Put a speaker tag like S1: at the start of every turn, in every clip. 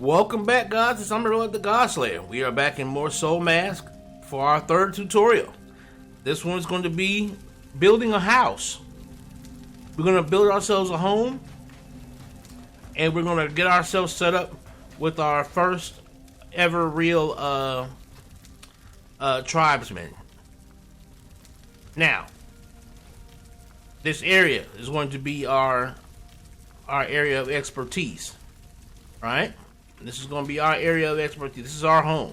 S1: Welcome back, guys. It's Amon-Rellik the God Slayer. We are back in more Soul Mask for our third tutorial. This one is going to be building a house. We're going to build ourselves a home, and we're going to get ourselves set up with our first ever real tribesman. Now, this area is going to be our area of expertise, right? This is going to be our area of expertise. This is our home.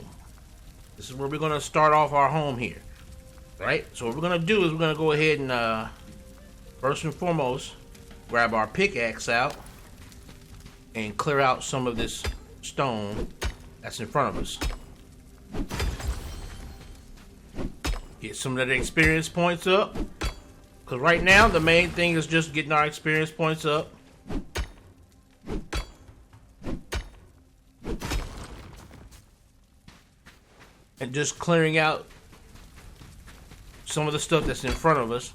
S1: This is where we're going to start off our home here, right? So what we're going to do is we're going to go ahead and first and foremost grab our pickaxe out and clear out some of this stone that's in front of us. Get some of the experience points up, because right now the main thing is just getting our experience points up. And just clearing out some of the stuff that's in front of us.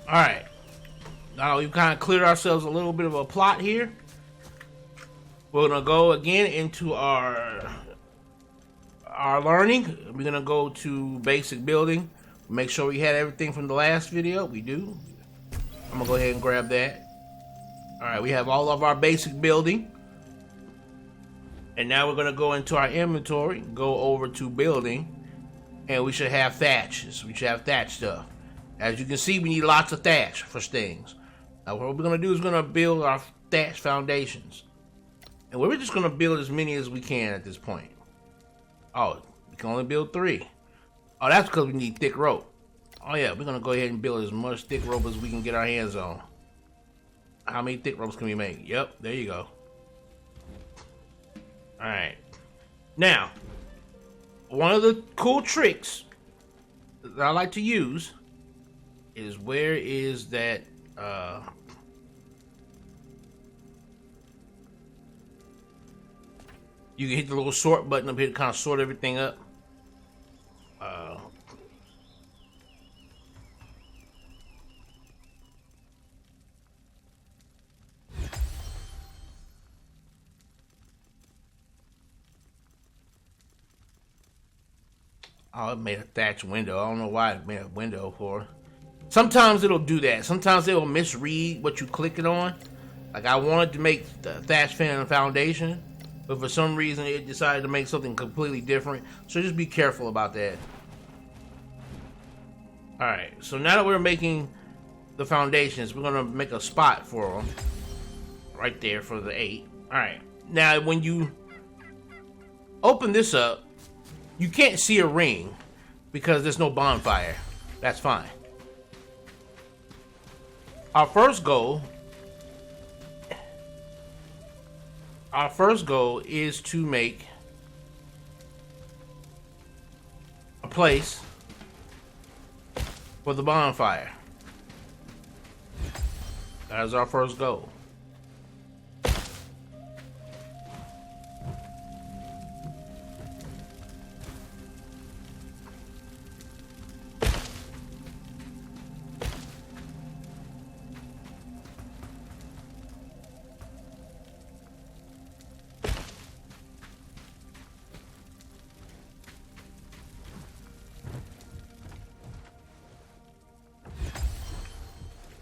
S1: Alright, now we've kind of cleared ourselves a little bit of a plot here. We're going to go again into our learning. We're going to go to basic building. Make sure we had everything from the last video. We do. I'm going to go ahead and grab that. Alright, we have all of our basic building. And now we're going to go into our inventory, go over to building, and we should have thatches. We should have thatch stuff. As you can see, we need lots of thatch for things. Now what we're going to do is we're going to build our thatch foundations. And we're just going to build as many as we can at this point. Oh, we can only build 3. Oh, that's because we need thick rope. Oh yeah, we're going to go ahead and build as much thick rope as we can get our hands on. How many thick ropes can we make? Yep, there you go. Alright. Now, one of the cool tricks that I like to use is where is that you can hit the little sort button up here to kind of sort everything up. Oh, it made a thatch window. I don't know why it made a window for. Sometimes it'll do that. Sometimes it'll misread what you click it on. Like I wanted to make the thatch fan foundation, but for some reason it decided to make something completely different. So just be careful about that. Alright, so now that we're making the foundations, we're going to make a spot for them. Right there for the 8. Alright, now when you open this up, you can't see a ring because there's no bonfire. That's fine. Our first goal is to make a place for the bonfire. That is our first goal.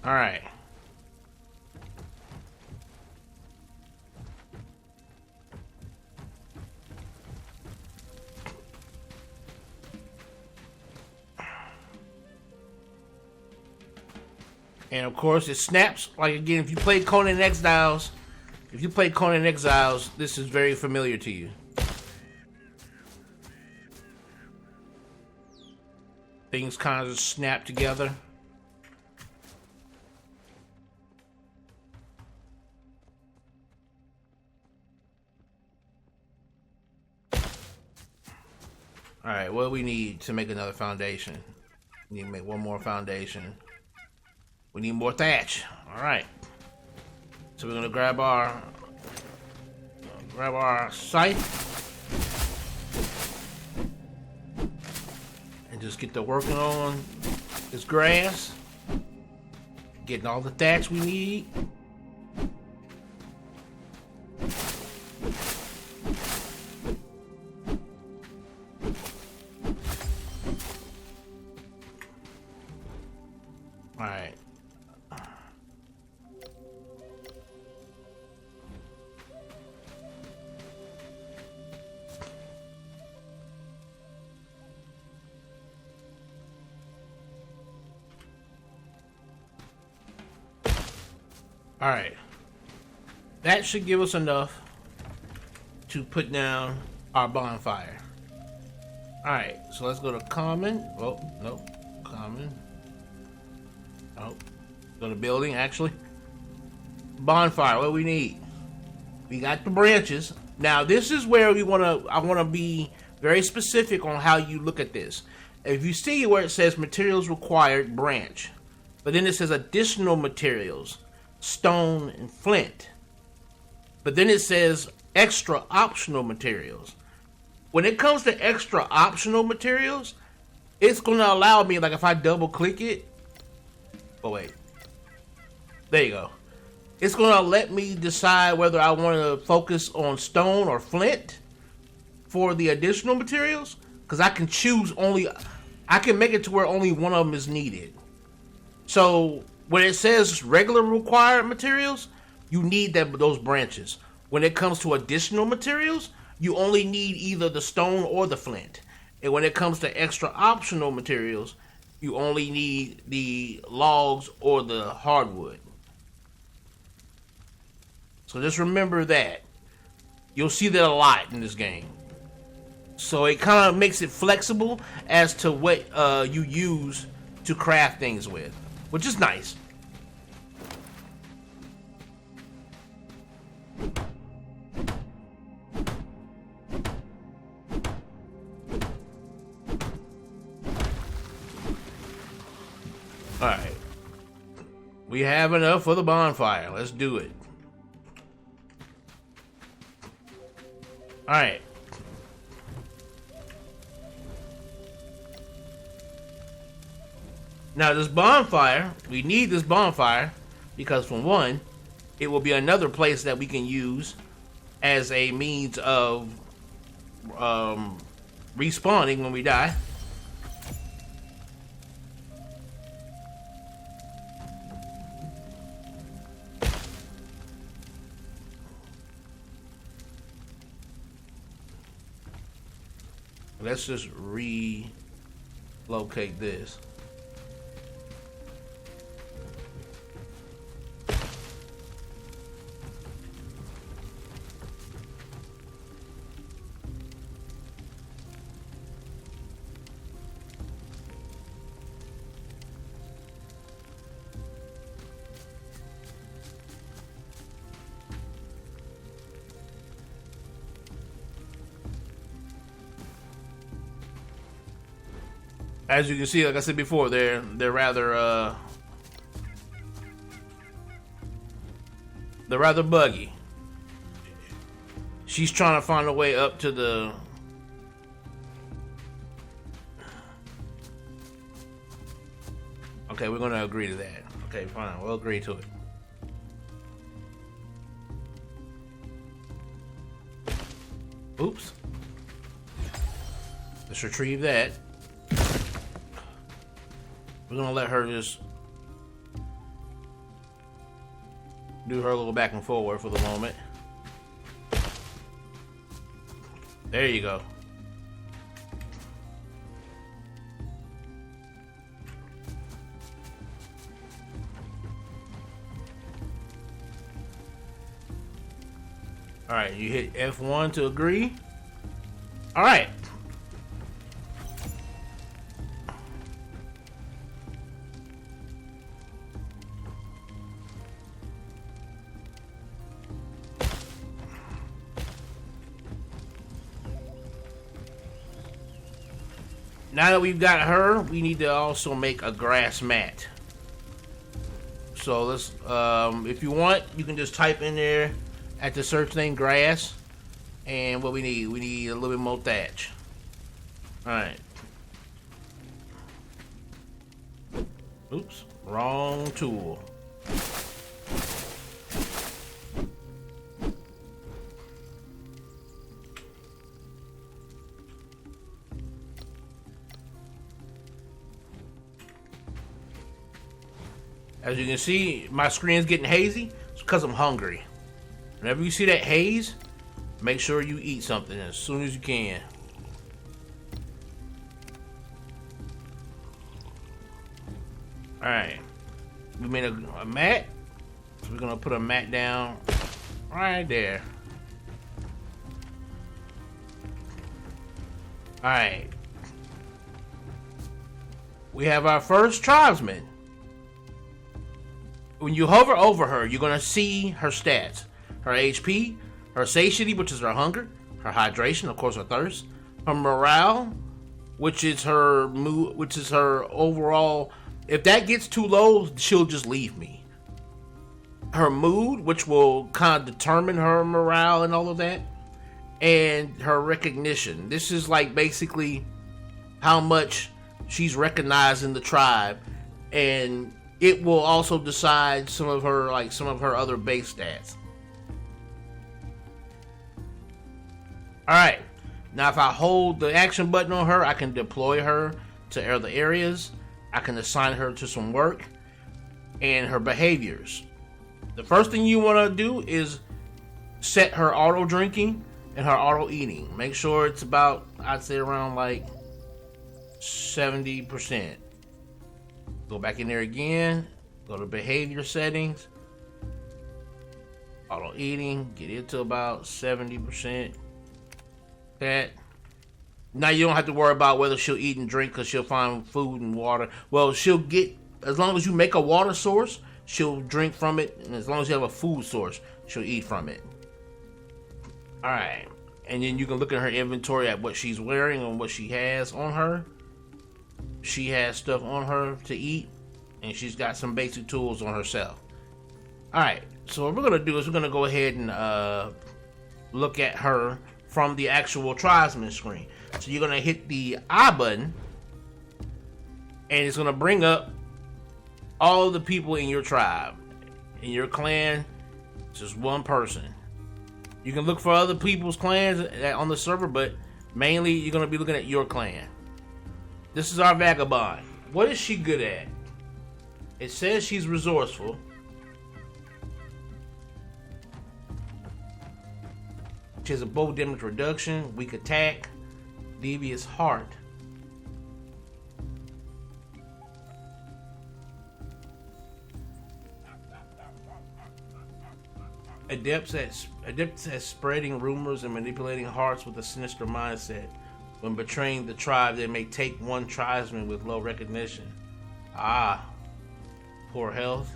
S1: All right. And of course it snaps. Like again, if you play Conan Exiles, this is very familiar to you. things kind of snap together. All right, what do we need to make another foundation? We need to make one more foundation. We need more thatch. All right. So we're gonna grab our scythe and just get to working on this grass, getting all the thatch we need. All right. All right. That should give us enough to put down our bonfire. All right. So let's go to common. Oh, no. Common. Oh, go to building, actually. Bonfire, what do we need? We got the branches. Now, this is where I want to be very specific on how you look at this. If you see where it says materials required branch, but then it says additional materials, stone and flint. But then it says extra optional materials. When it comes to extra optional materials, it's going to allow me, like if I double click it, oh wait, there you go. It's going to let me decide whether I want to focus on stone or flint for the additional materials, because I can choose I can make it to where only one of them is needed. So when it says regular required materials, you need those branches. When it comes to additional materials, you only need either the stone or the flint. And when it comes to extra optional materials, you only need the logs or the hardwood. So just remember that. You'll see that a lot in this game. So it kind of makes it flexible as to what you use to craft things with, which is nice. Alright. We have enough for the bonfire. Let's do it. Alright. Now this bonfire, we need this bonfire because for one, it will be another place that we can use as a means of respawning when we die. Let's just relocate this. As you can see, like I said before, they're rather buggy. She's trying to find a way up to the okay, we're gonna agree to that. Okay, fine, we'll agree to it. Oops. Let's retrieve that. We're gonna let her just do her little back and forward for the moment. There you go. All right, you hit F1 to agree. All right. Now that we've got her, we need to also make a grass mat. So let's, if you want, you can just type in there at the search thing grass, and what we need a little bit more thatch. All right. Oops, wrong tool. As you can see, my screen's getting hazy. It's because I'm hungry. Whenever you see that haze, make sure you eat something as soon as you can. Alright. We made a mat. So we're gonna put a mat down right there. Alright. We have our first tribesman. When you hover over her, you're gonna see her stats. Her HP, her satiety, which is her hunger, her hydration, of course her thirst, her morale, which is her mood, which is her overall. If that gets too low, she'll just leave me. Her mood, which will kind of determine her morale and all of that, and her recognition. This is like basically how much she's recognized in the tribe, and it will also decide some of her other base stats. Alright, now if I hold the action button on her, I can deploy her to other areas. I can assign her to some work and her behaviors. The first thing you want to do is set her auto drinking and her auto eating. Make sure it's about, I'd say around like 70%. Go back in there again, go to behavior settings, auto eating, get it to about 70%. That. Now you don't have to worry about whether she'll eat and drink because she'll find food and water. Well, she'll get, as long as you make a water source, she'll drink from it, and as long as you have a food source, she'll eat from it. Alright, and then you can look at her inventory at what she's wearing and what she has on her. She has stuff on her to eat, and she's got some basic tools on herself. Alright, so what we're going to do is we're going to go ahead and look at her from the actual tribesman screen. So you're going to hit the I button, and it's going to bring up all of the people in your tribe. In your clan, it's just one person. You can look for other people's clans on the server, but mainly you're going to be looking at your clan. This is our vagabond. What is she good at? It says she's resourceful. She has a bow damage reduction, weak attack, devious heart. Adepts at spreading rumors and manipulating hearts with a sinister mindset. When betraying the tribe, they may take one tribesman with low recognition. Ah, poor health.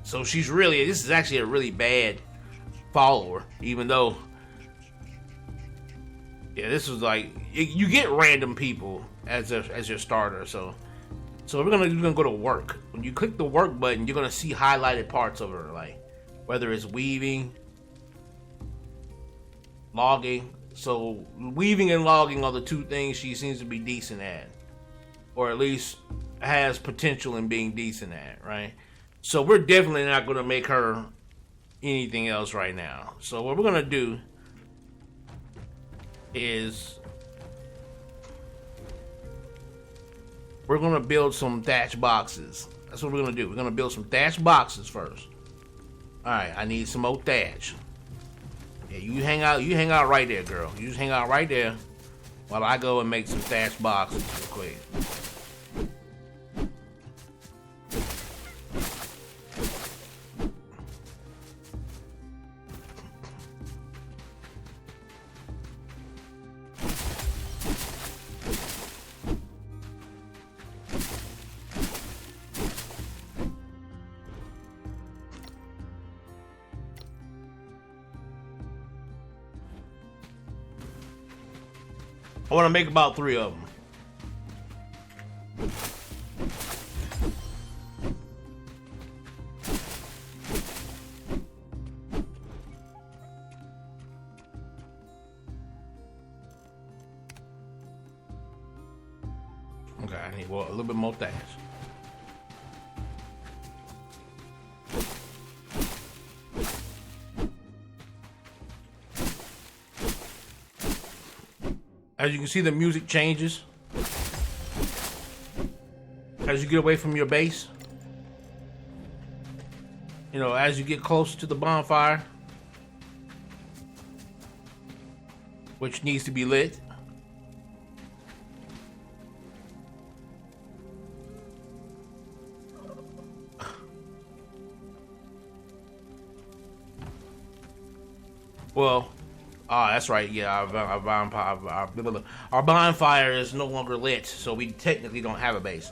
S1: So she's really, this is actually a really bad follower, even though, yeah, this was like, you get random people as your starter. So we're gonna go to work. When you click the work button, you're gonna see highlighted parts of her, like whether it's weaving, logging. So weaving and logging are the two things she seems to be decent at, or at least has potential in being decent at, right? So we're definitely not going to make her anything else right now. So what we're going to do is we're going to build some thatch boxes. That's what we're going to do. We're going to build some thatch boxes first. Alright, I need some more thatch. Yeah, you hang out right there, girl. You just hang out right there while I go and make some thatch boxes real quick. I want to make about 3 of them. Okay, I need a little bit more thatch. As you can see, the music changes as you get away from your base. You know, as you get closer to the bonfire, which needs to be lit. Well, that's right. Yeah, our bonfire is no longer lit, so we technically don't have a base,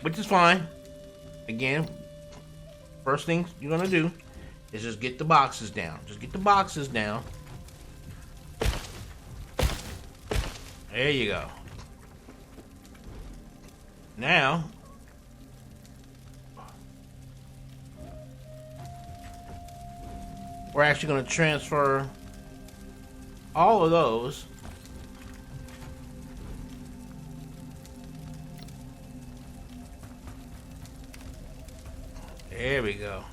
S1: which is fine. Again, first thing you're gonna do is just get the boxes down. Just get the boxes down. There you go. Now, we're actually going to transfer all of those there we go.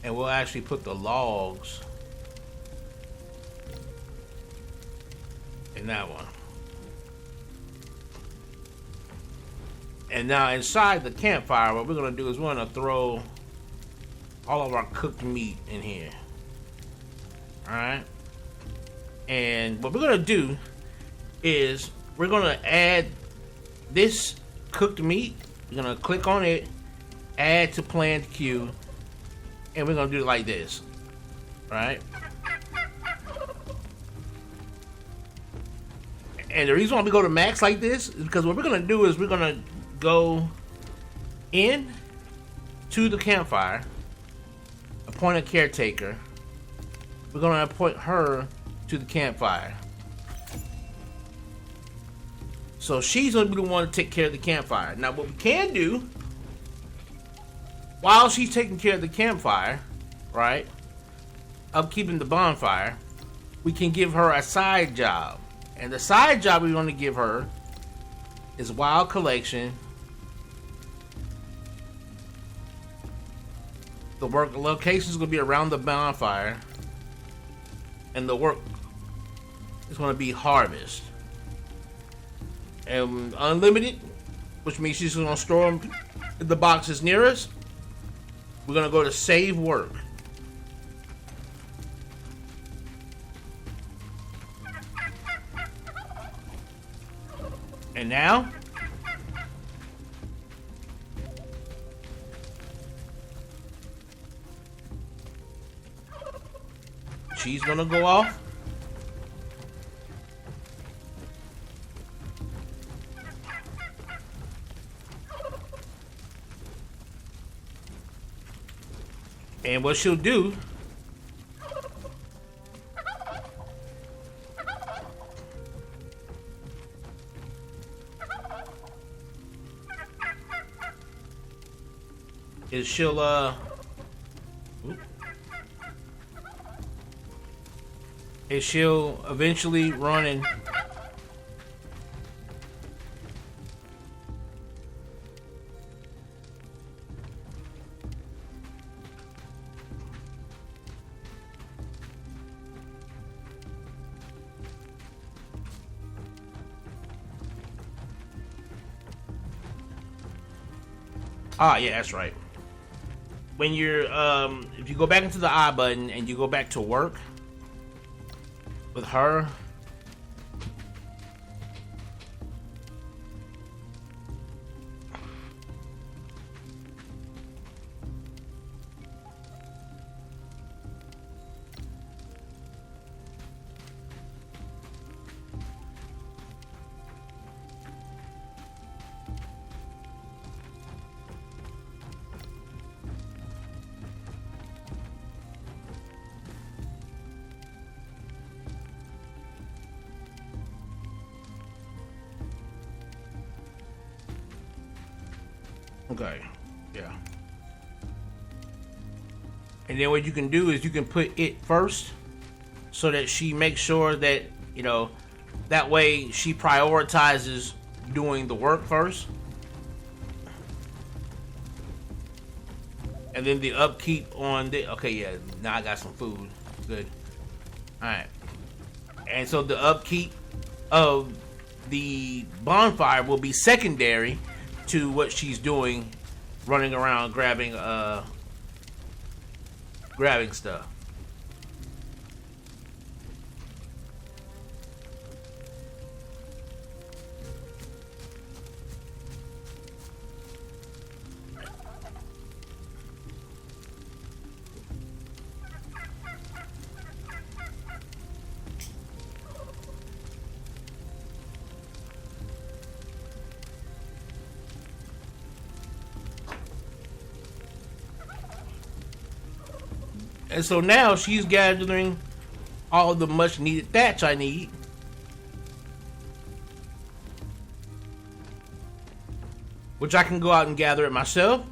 S1: And we'll actually put the logs in that one. And now inside the campfire, what we're gonna do is we're gonna throw all of our cooked meat in here. Alright? And what we're gonna do is we're gonna add this cooked meat. We're gonna click on it, add to planned queue, and we're gonna do it like this. Right? And the reason why we go to max like this is because what we're gonna do is we're gonna go in to the campfire, appoint a caretaker. We're gonna appoint her to the campfire. So she's gonna be the one to take care of the campfire. Now what we can do while she's taking care of the campfire, right, upkeeping the bonfire, we can give her a side job. And the side job we're gonna give her is wild collection. The work location is going to be around the bonfire, and the work is going to be harvest. And unlimited, which means she's going to store them in the boxes near us. We're going to go to save work. And now, she's gonna go off. And what she'll do is she'll eventually run and yeah, that's right. When you're if you go back into the I button and you go back to work with her, Okay. Yeah. And then what you can do is you can put it first so that she makes sure that, you know, that way she prioritizes doing the work first. And then the upkeep on the... Okay, yeah. Now I got some food. Good. Alright. And so the upkeep of the bonfire will be secondary to what she's doing, running around grabbing stuff. And so now she's gathering all the much needed thatch I need. Which I can go out and gather it myself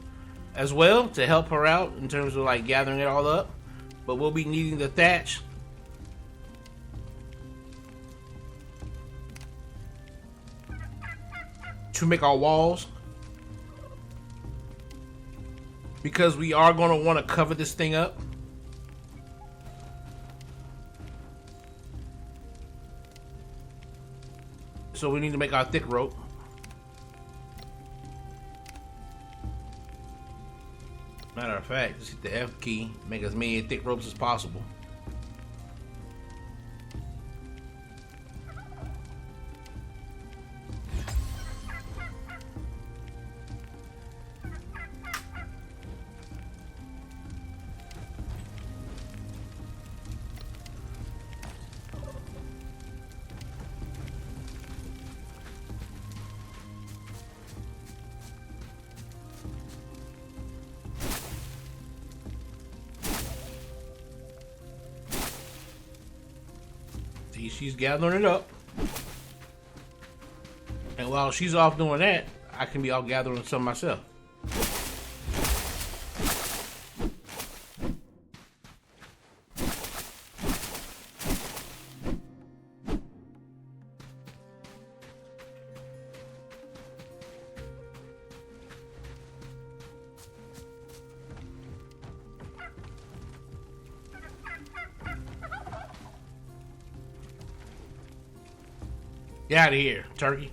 S1: as well to help her out in terms of like gathering it all up. But we'll be needing the thatch to make our walls. Because we are going to want to cover this thing up. So we need to make our thick rope. Matter of fact, just hit the F key, make as many thick ropes as possible. She's gathering it up. And while she's off doing that, I can be out gathering some myself. Get out of here, turkey.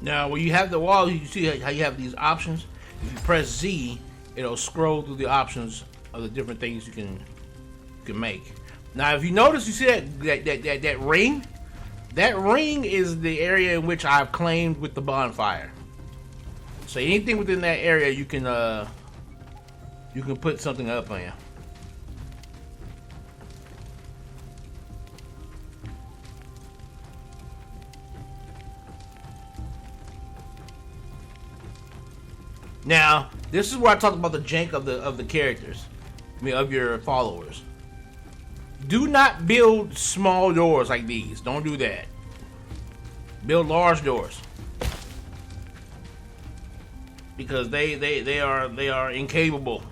S1: Now, when you have the wall, you see how you have these options. If you press Z, it'll scroll through the options of the different things you can make. Now, if you notice, you see that ring? That ring is the area in which I've claimed with the bonfire. So anything within that area, you can put something up on you. Now, this is where I talk about the jank of the characters, I mean, of your followers. Do not build small doors like these. Don't do that. Build large doors, because they are incapable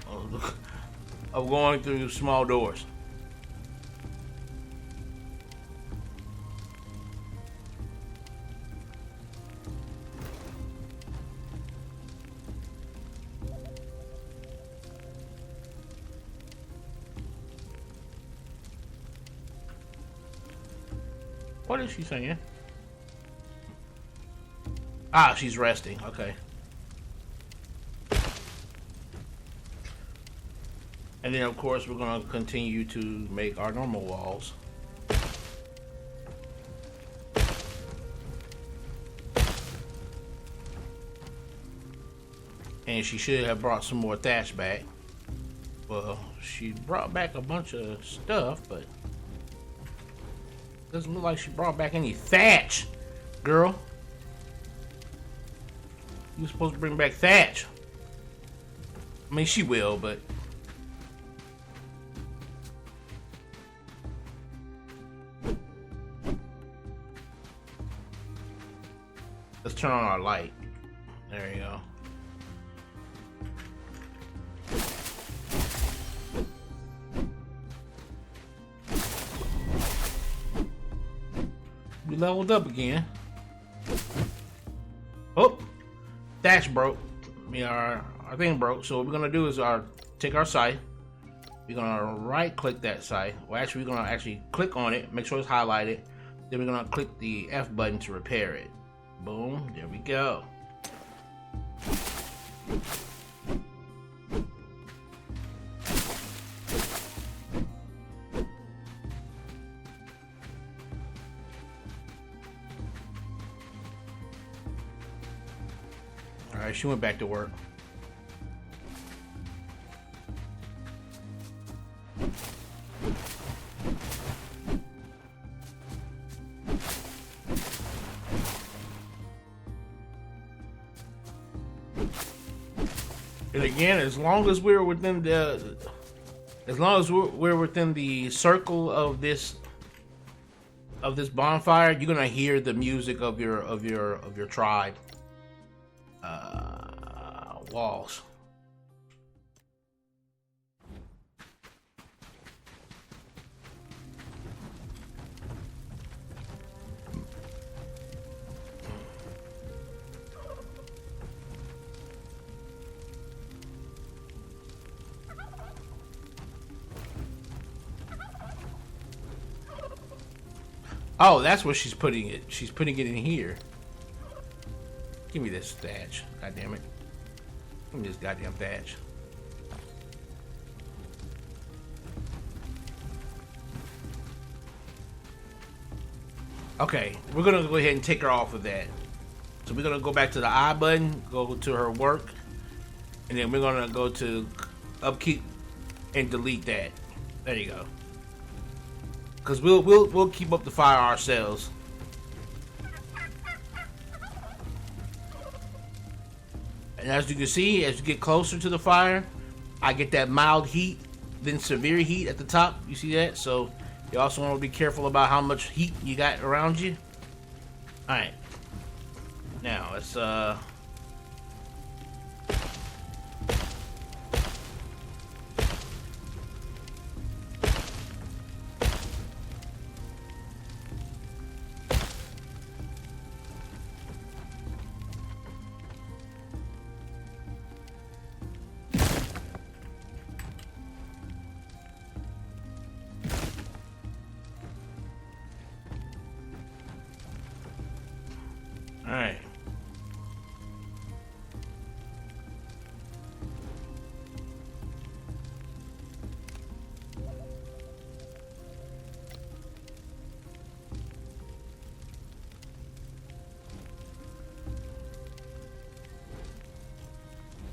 S1: of going through small doors. What is she saying? Ah, she's resting. Okay. And then, of course, we're going to continue to make our normal walls. And she should have brought some more thatch back. Well, she brought back a bunch of stuff, but Doesn't look like she brought back any thatch, girl. You were supposed to bring back thatch. I mean, she will, but let's turn on our light. There you go. We leveled up again. Oh, thatch broke. Our thing broke. So what we're gonna do is take our site. We're gonna right click that site. Well, actually, we're gonna actually click on it, make sure it's highlighted. Then we're gonna click the F button to repair it. Boom, there we go. All right, she went back to work. And again, as long as we're within the, circle of this bonfire, you're gonna hear the music of your tribe walls. Oh, that's where she's putting it. She's putting it in here. Give me this thatch. God damn it. Give me this goddamn thatch. Okay, we're gonna go ahead and take her off of that. So we're gonna go back to the I button, go to her work, and then we're gonna go to upkeep and delete that. There you go. Cause we'll keep up the fire ourselves. And as you can see, as you get closer to the fire, I get that mild heat, then severe heat at the top. You see that? So you also want to be careful about how much heat you got around you. All right. Now let's Alright.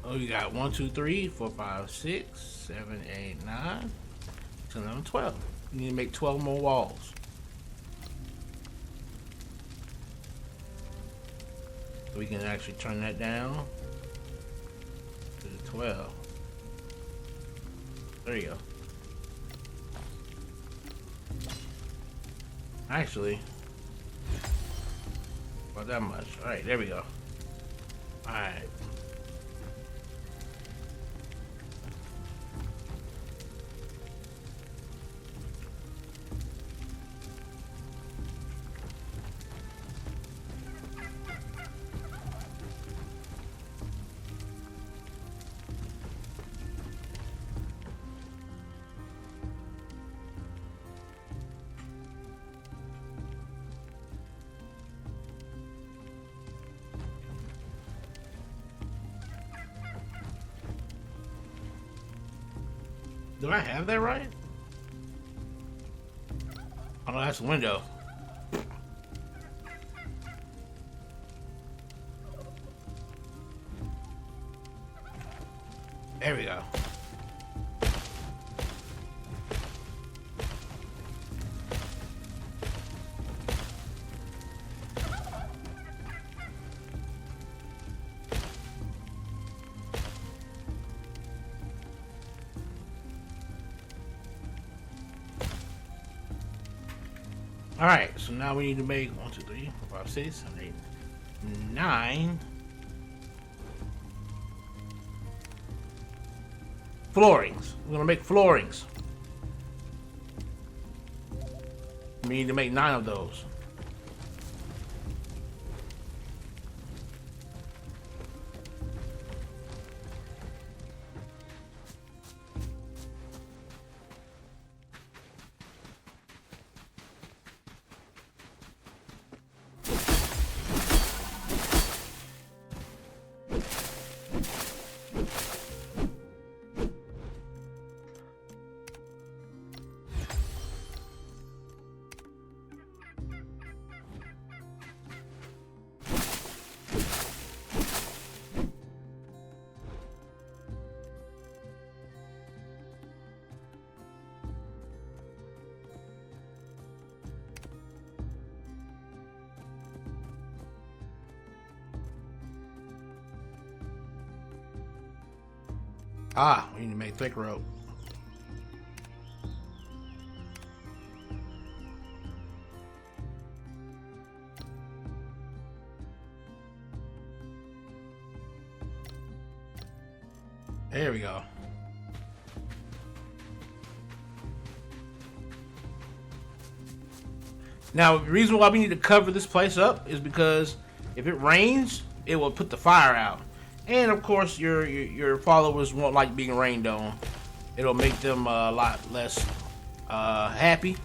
S1: Oh, you got 1, 2, 3, 4, 5, 6, 7, 8, 9, 10, 11, 12. You need to make 12 more walls. We can actually turn that down to the 12. There you go. Actually, about that much. All right, there we go. All right. Do I have that right? Oh no, that's a window. There we go. Alright, so now we need to make 1, 2, 3, 4, 5, 6, 7, 8, 9 floorings. We're gonna make floorings. We need to make 9 of those. Ah, we need to make thick rope. There we go. Now, the reason why we need to cover this place up is because if it rains, it will put the fire out. And of course, your followers won't like being rained on. It'll make them a lot less happy.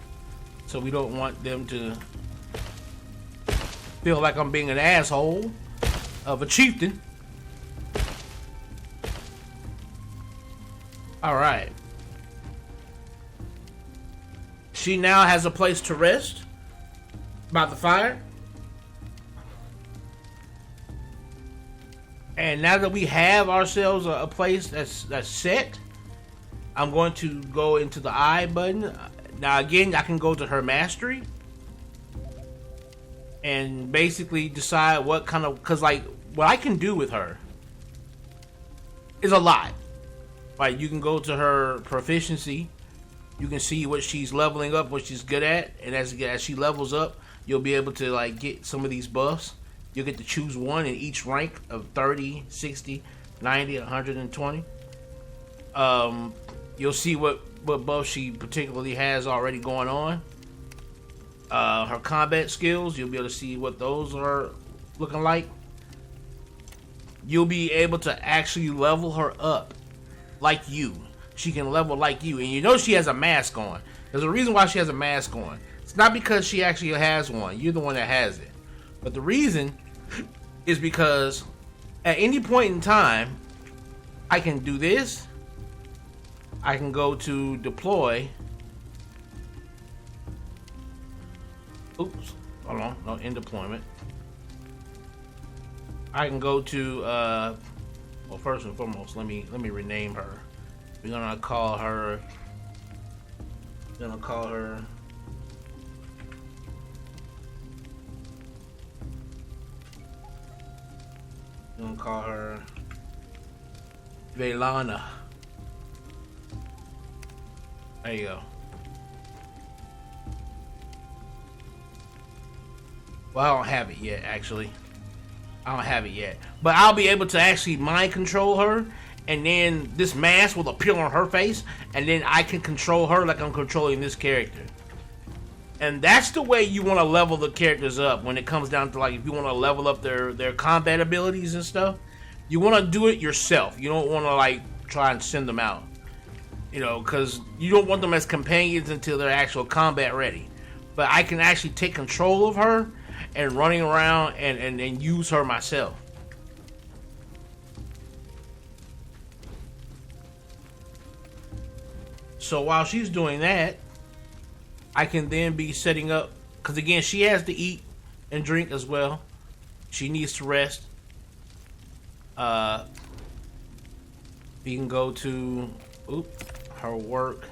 S1: So we don't want them to feel like I'm being an asshole of a chieftain. Alright. She now has a place to rest by the fire. And now that we have ourselves a place that's set, I'm going to go into the I button. Now again, I can go to her mastery and basically decide what kind of, cause like what I can do with her is a lot. Like you can go to her proficiency, you can see what she's leveling up, what she's good at, and as she levels up, you'll be able to like get some of these buffs. You'll get to choose one in each rank of 30, 60, 90, 120. You'll see what buff she particularly has already going on. Her combat skills, you'll be able to see what those are looking like. You'll be able to actually level her up like you. She can level like you. And you know she has a mask on. There's a reason why she has a mask on. It's not because she actually has one. You're the one that has it. But the reason is because at any point in time, I can do this. I can go to deploy. Oops, hold on, no, in deployment. I can go to, well, first and foremost, let me rename her. We're gonna call her. We're gonna call her. We're gonna call her Velana. There you go. Well, I don't have it yet, actually. I don't have it yet. But I'll be able to actually mind control her, and then this mask will appear on her face, and then I can control her like I'm controlling this character. And that's the way you want to level the characters up when it comes down to, like, if you want to level up their combat abilities and stuff. You want to do it yourself. You don't want to, like, try and send them out. You know, because you don't want them as companions until they're actual combat ready. But I can actually take control of her and running around and use her myself. So while she's doing that, I can then be setting up, because again, she has to eat and drink as well. She needs to rest. You can go to her work.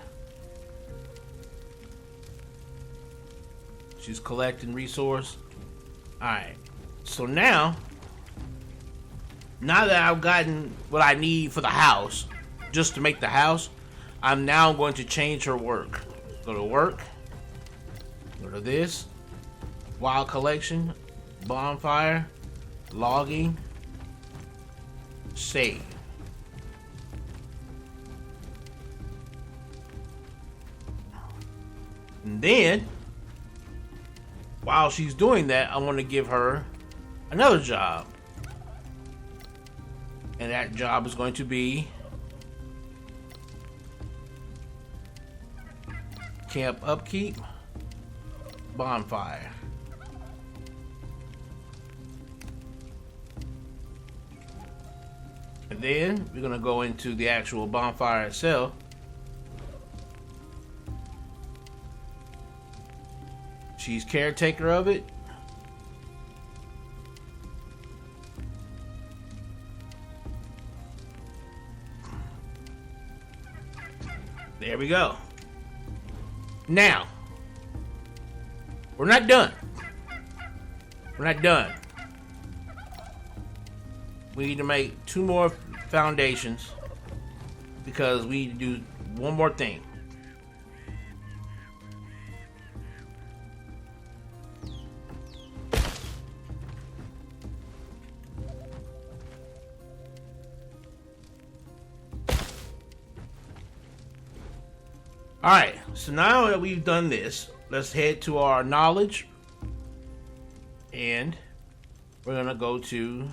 S1: She's collecting resource. Alright, so now that I've gotten what I need for the house, just to make the house, I'm now going to change her work. Go to work, go to this, Wild collection, bonfire, logging, save. And then, while she's doing that, I want to give her another job. And that job is going to be camp upkeep, bonfire. And then we're gonna go into the actual bonfire itself. She's caretaker of it. There we go. Now, we're not done. We're not done. We need to make 2 more foundations because we need to do one more thing. Alright, so now that we've done this, let's head to our knowledge. And we're going to go to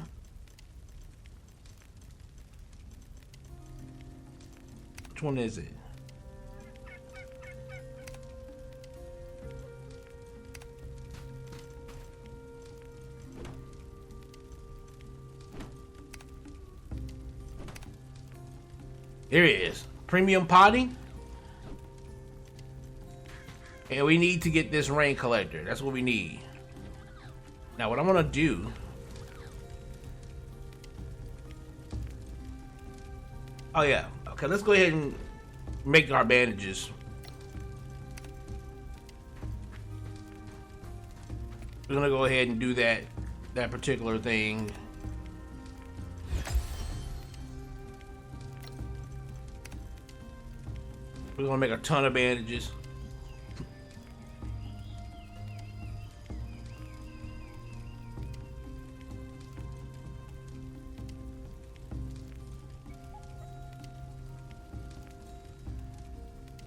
S1: which one is it? Here it is. Premium potting. And we need to get this rain collector. That's what we need. Now what I'm gonna do oh yeah, okay, let's go ahead and make our bandages. We're gonna go ahead and do that particular thing. We're gonna make a ton of bandages.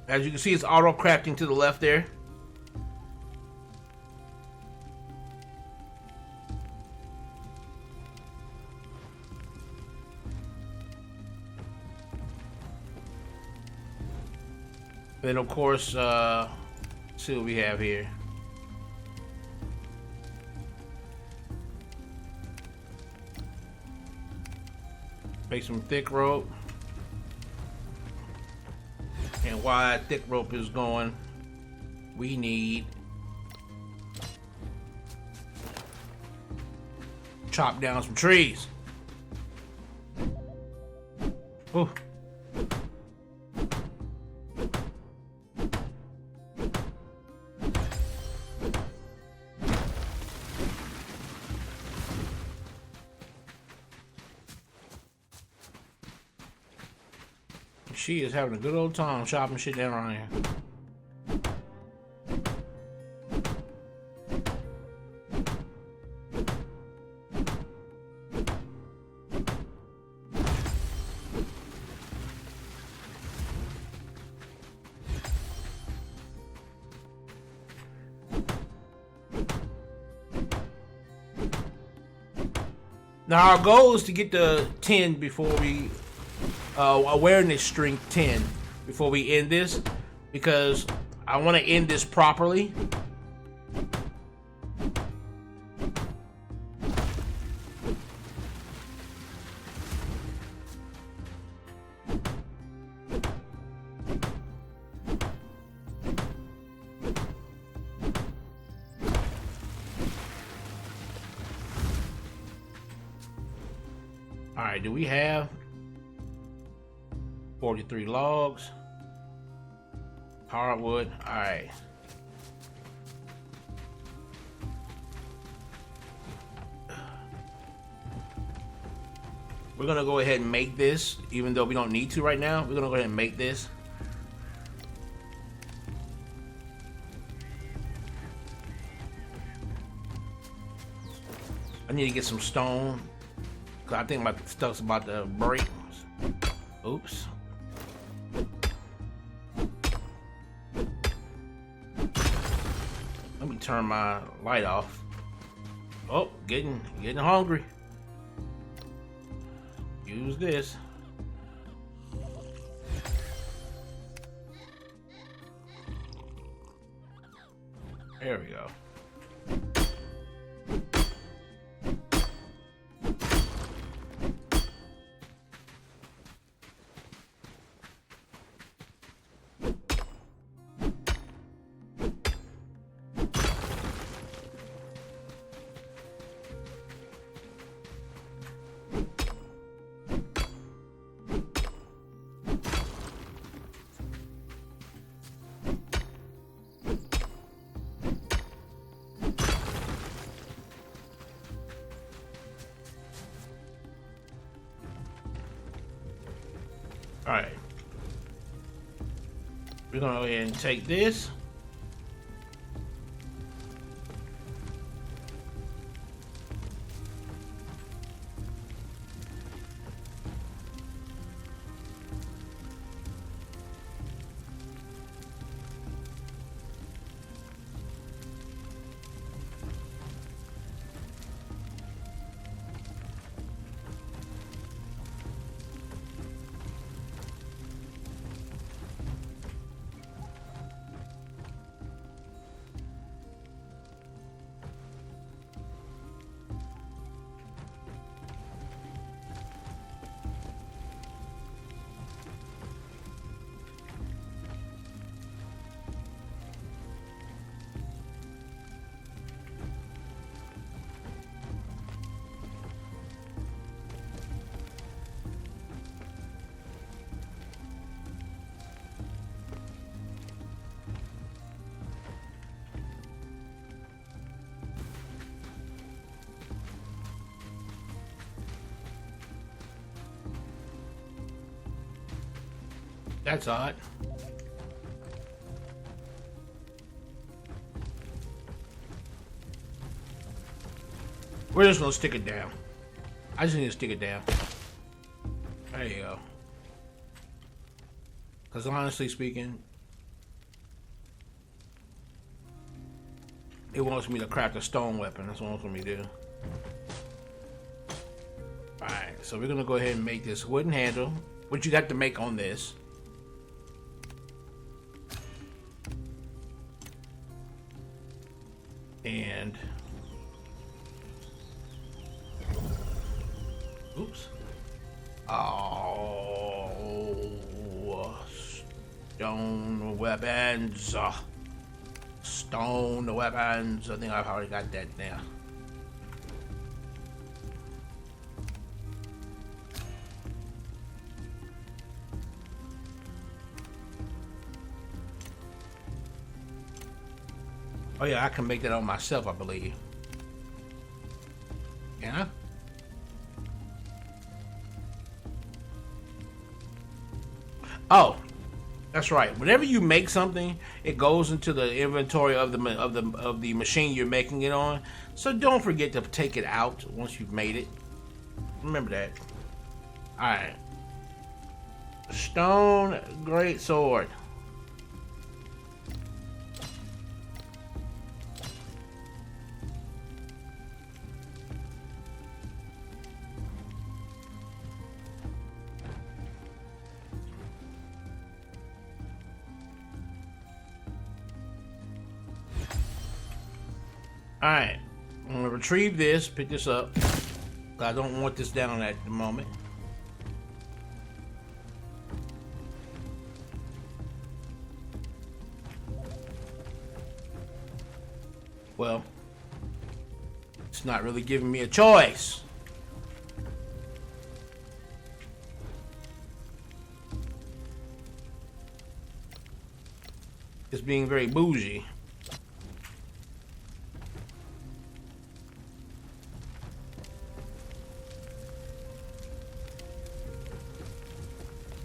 S1: As you can see, it's auto crafting to the left there. Then of course, see what we have here. Make some thick rope. And while that thick rope is going, we need chop down some trees. Ooh. She is having a good old time chopping shit down around here. Now our goal is to get to 10 before we awareness strength 10 before we end this, because I want to end this properly. All right, do we have 43 logs, hardwood? All right. We're gonna go ahead and make this, even though we don't need to right now. We're gonna go ahead and make this. I need to get some stone. Cause I think my stuff's about to break. Oops. Let me turn my light off. Oh, getting hungry. Use this. There we go. All right, we're gonna go ahead and take this. That's odd. We're just gonna stick it down. I just need to stick it down. There you go. Because honestly speaking, it wants me to craft a stone weapon. That's what it wants me to do. Alright, so we're gonna go ahead and make this wooden handle, which you got to make on this. And oops. Oh, stone weapons. Stone weapons. I think I've already got that now. Oh yeah, I can make that on myself, I believe. Can I? Oh, that's right. Whenever you make something, it goes into the inventory of the machine you're making it on. So don't forget to take it out once you've made it. Remember that. All right. Stone great sword. Alright, I'm going to retrieve this, pick this up. I don't want this down at the moment. Well, it's not really giving me a choice. It's being very bougie.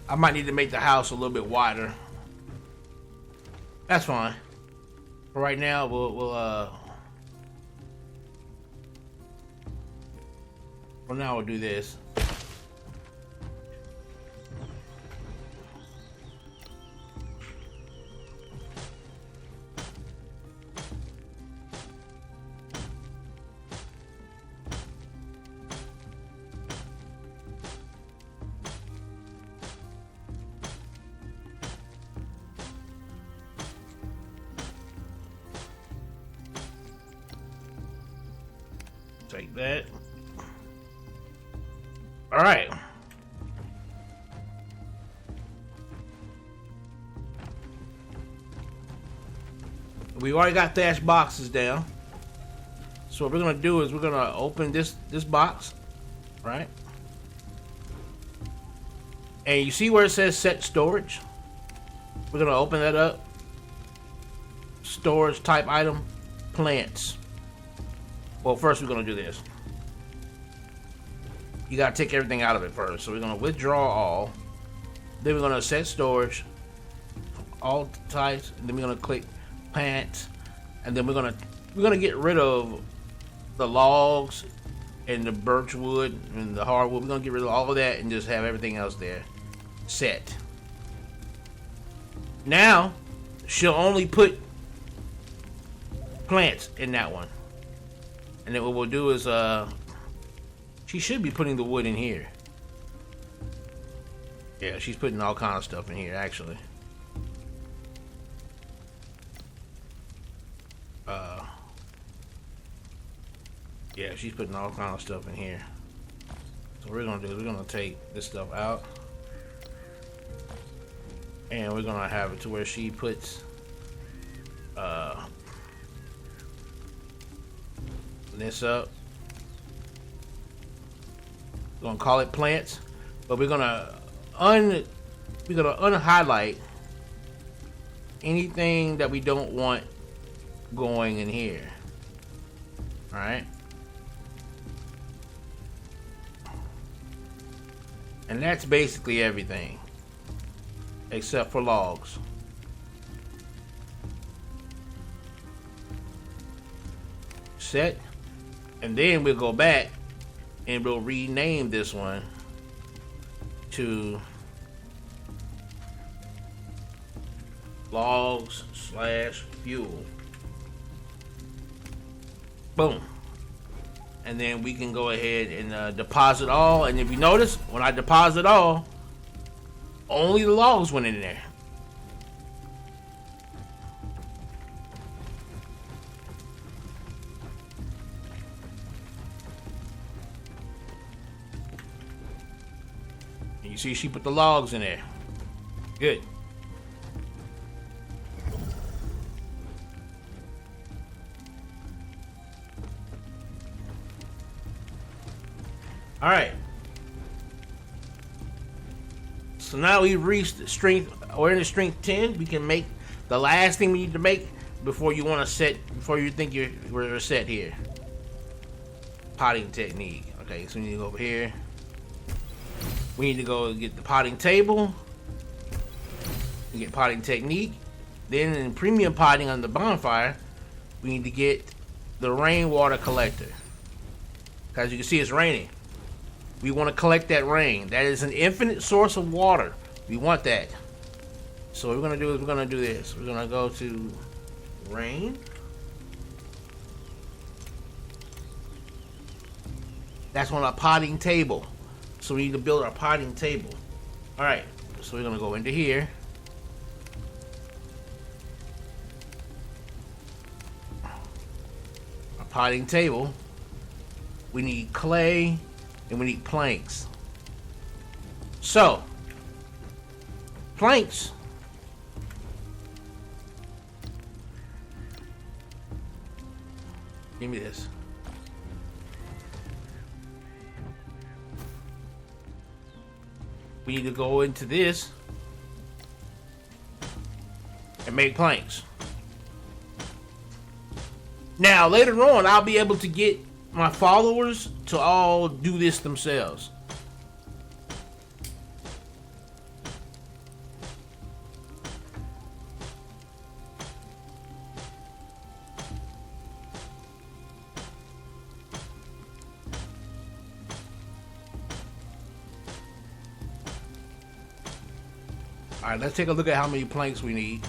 S1: I might need to make the house a little bit wider. That's fine. For right now, we'll Well, now we'll do this. Take that. All right. We already got thatch boxes down. So what we're gonna do is we're gonna open this box, right? And you see where it says set storage? We're gonna open that up. Storage type item, plants. Well, first we're gonna do this. You gotta take everything out of it first. So we're gonna withdraw all. Then we're gonna set storage, all types. And then we're gonna click plants, and then we're gonna get rid of the logs and the birch wood and the hardwood. We're gonna get rid of all of that and just have everything else there set. Now she'll only put plants in that one. And then what we'll do is, she should be putting the wood in here. Yeah, she's putting all kind of stuff in here, actually. Yeah, she's putting all kind of stuff in here. So what we're gonna do is we're gonna take this stuff out. And we're gonna have it to where she puts, this up. We're gonna call it plants, but we're gonna unhighlight anything that we don't want going in here. All right, and that's basically everything except for logs. Set. And then we'll go back and we'll rename this one to logs/fuel. Boom. And then we can go ahead and deposit all. And if you notice, when I deposit all, only the logs went in there. You see, she put the logs in there. Good. All right. So now we've reached strength. We're in the strength 10. We can make the last thing we need to make before you want to set. Before you think we're set here. Potting technique. Okay, so we need to go over here. We need to go get the potting table. We get potting technique. Then in premium potting on the bonfire, we need to get the rainwater collector. As you can see, it's raining. We want to collect that rain. That is an infinite source of water. We want that. So what we're going to do is we're going to do this. We're going to go to rain. That's on our potting table. So we need to build our potting table. All right, so we're gonna go into here. Our potting table. We need clay and we need planks. So, planks. Give me this. We need to go into this and make planks. Now, later on, I'll be able to get my followers to all do this themselves. Alright, let's take a look at how many planks we need.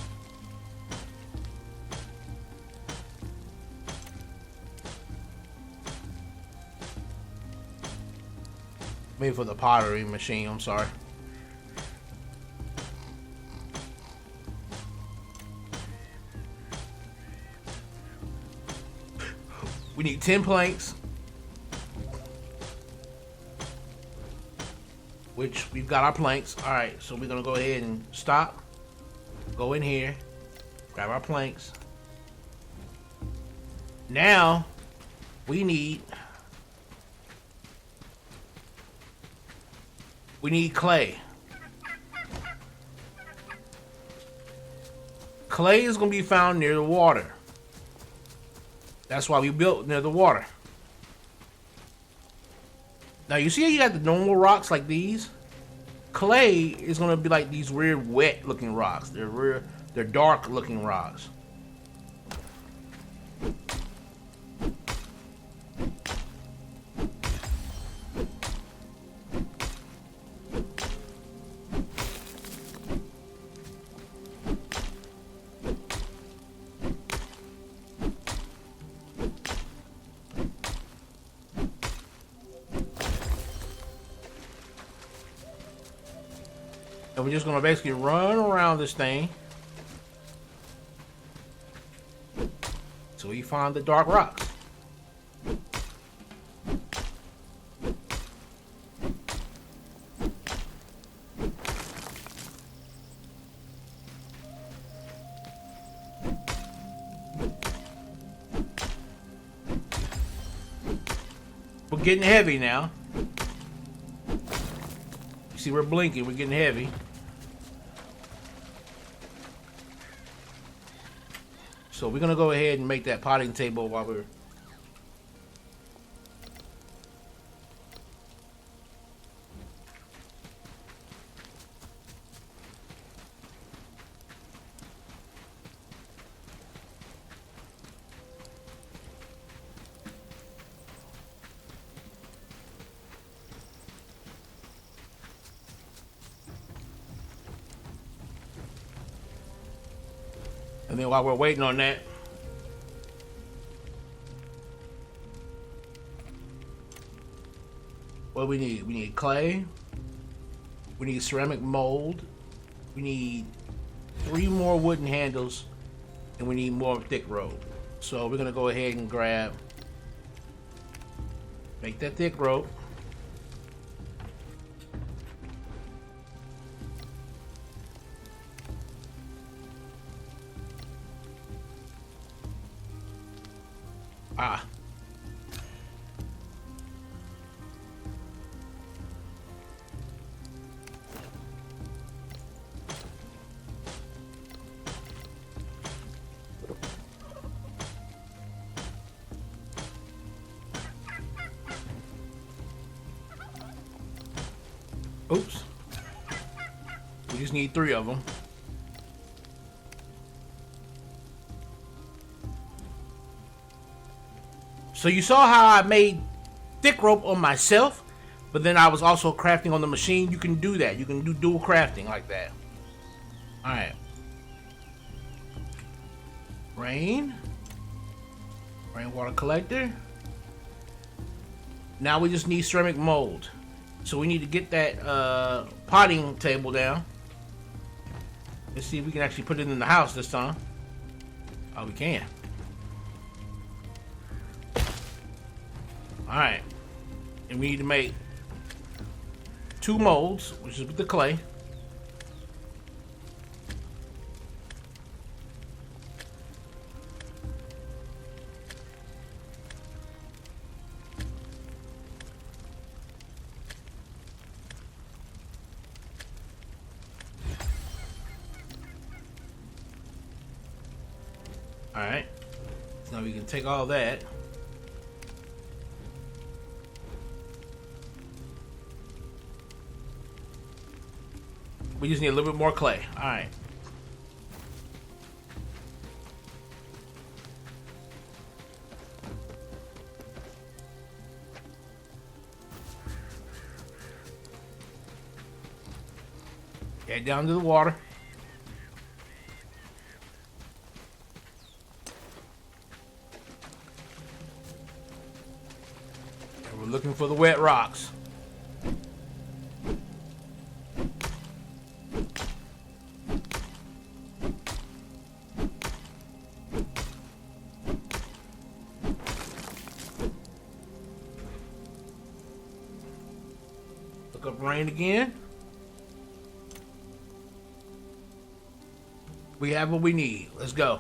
S1: Maybe for the pottery machine, I'm sorry. We need 10 planks. Which we've got our planks. Alright, so we're gonna go ahead and stop. Go in here. Grab our planks. Now we need clay. Clay is gonna be found near the water. That's why we built near the water. Now you see how you got the normal rocks like these? Clay is gonna be like these weird wet looking rocks. They're dark looking rocks. And we're just gonna basically run around this thing till we find the dark rocks. We're getting heavy now. You see, we're blinking, we're getting heavy. So we're gonna go ahead and make that potting table while we're and then while we're waiting on that, what we need? We need clay. We need ceramic mold. We need 3 more wooden handles, and we need more thick rope. So we're gonna go ahead and make that thick rope. Oops. We just need 3 of them. So you saw how I made thick rope on myself, but then I was also crafting on the machine. You can do that. You can do dual crafting like that. Alright. Rainwater collector. Now we just need ceramic mold. So we need to get that potting table down. Let's see if we can actually put it in the house this time. Oh, we can. Alright. And we need to make 2 molds, which is with the clay. Alright, so now we can take all that. We just need a little bit more clay. Alright. Get down to the water. Looking for the wet rocks. Look up rain again. We have what we need. Let's go.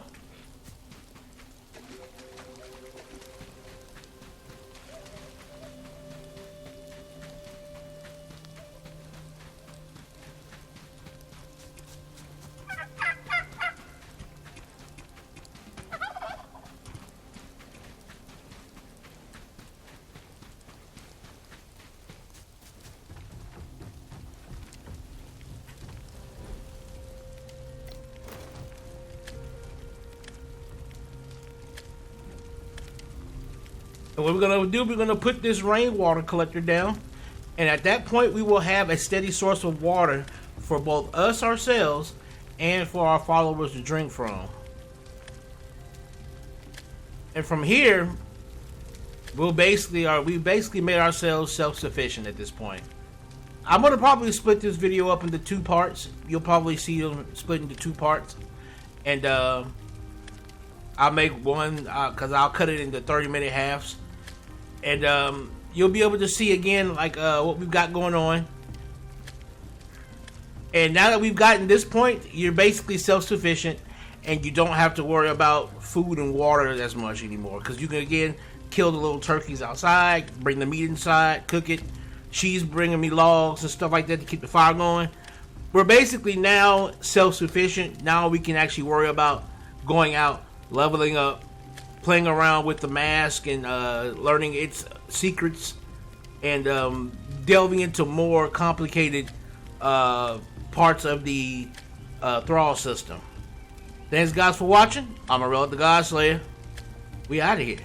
S1: And what we're gonna do, we're gonna put this rainwater collector down, and at that point we will have a steady source of water for both us ourselves and for our followers to drink from. And from here, we basically made ourselves self-sufficient at this point. I'm gonna probably split this video up into 2 parts. You'll probably see them split into 2 parts, and I'll make one because I'll cut it into 30-minute halves. And you'll be able to see again like what we've got going on. And now that we've gotten this point, you're basically self-sufficient, and you don't have to worry about food and water as much anymore, because you can again kill the little turkeys outside, bring the meat inside, cook it. She's bringing me logs and stuff like that to keep the fire going. We're basically now self-sufficient. Now we can actually worry about going out, leveling up, playing around with the mask, and learning its secrets, and delving into more complicated parts of the thrall system. Thanks guys for watching. I'm Amon-Rellik the God Slayer. We out of here.